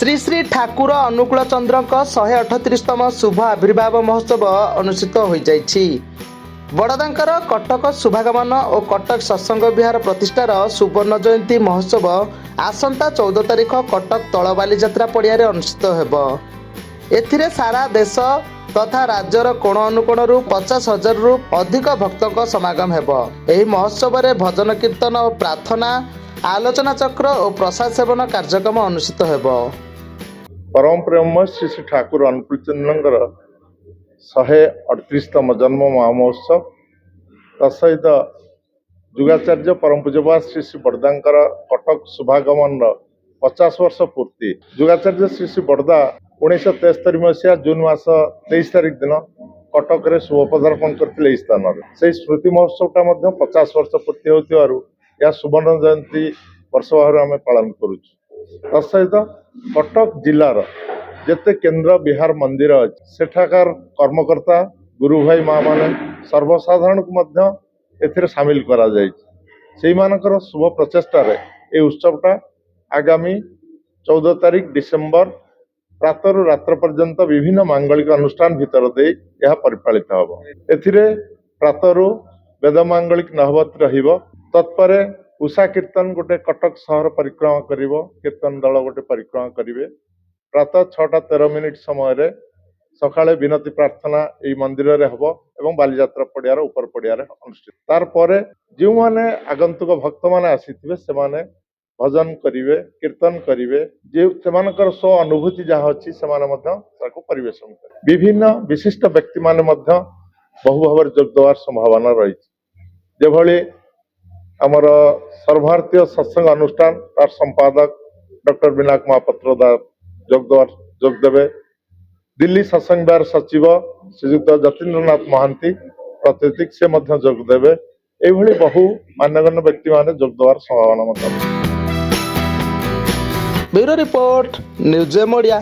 श्री श्री ठाकुर अनुकूल चंद्र 138तम शुभ आविर्भाव महोत्सव अनुष्ठित हो जाइछि। बड़दांकर कटक शुभागमन और कटक सत्संग विहार प्रतिष्ठार सुवर्ण जयंती महोत्सव आसंता 14 तारिख कटक तल बालीजात्रा पड़िया अनुष्ठित हेबो। एथिरे सारा देश तथा राज्यर कोण अनुकोणरू 50,000 रु अधिक भक्तों समागम हेबो। एही महोत्सव रे भजन कीर्तन और प्रार्थना आलोचना चक्र और प्रसाद सेवन कार्यक्रम अनुष्ठित हेबो। परम प्रेम श्री श्री ठाकुर अनुकूल चंद्र 138तम जन्म महोत्सव तत्सहित जुगाचार्य परम पूज्यपाद श्री श्री बड़दांकर कटक शुभागमन 50 वर्ष पूर्ति। जुगाचार्य श्री श्री बड़दा 1973 मसीहा जून मास 23 तारिख दिन कटक रे शुभ पदार्पण करते स्थान से स्मृति महोत्सवटा 50 वर्ष पूर्ति होतिबारु या सुवर्ण जयंती वर्ष भाव आम पालन करुचु। तत्सहित कटक जिलार जेते केन्द्र विहार मंदिर अच्छे सेठाकार कर्मकर्ता गुरु भाई माँ माने सर्वसाधारण को एथिरे सामिल करा जायछि। सेहि मानकर शुभ प्रचेष्टा रे ए उत्सवटा आगामी 14 तारिख डिसेम्बर प्रातरु रात्र पर्यंत विभिन्न मांगलिक अनुष्ठान भितर दे यह परिपालित हबो। एथिरे प्रातरु वेद मांगलिक नहवत रहिबो। तत्परे उषा कीर्तन गोटे कटक सहर परिक्रमा करिवो। कीर्तन दल गोटे परिक्रमा करिवे। प्रातः 6:13 समय रे सकाळे विनती प्रार्थना एई मंदिर रे हबो एवं बालीजात्रा पड़ियार ऊपर पड़ियार अनुष्ठित। तार परे जो माने आगंतुक भक्त माने आसीथिबे से माने भजन करिवे कीर्तन करिवे। जे सेमानकर स्व अनुभूति जहाँ अच्छी से माने मध्य ताको परिवेशन करिवे। विभिन्न विशिष्ट व्यक्ति माने मध्य बहु भाव जोग देवार संभावना रही। जेभली आमर सर्वभारतीय सत्संग अनुष्ठान तार संपादक डॉक्टर विनायक महापात्र जोग देवे। दिल्ली सत्संग विहार सचिव श्रीयुक्त जतीन्द्रनाथ महांती प्रातिनिधिक से मध्य जोग देवे। एभली बहु मान्यगण्य व्यक्ति माने जोग देवार संभावना मध्य। Bureau report news Modiya.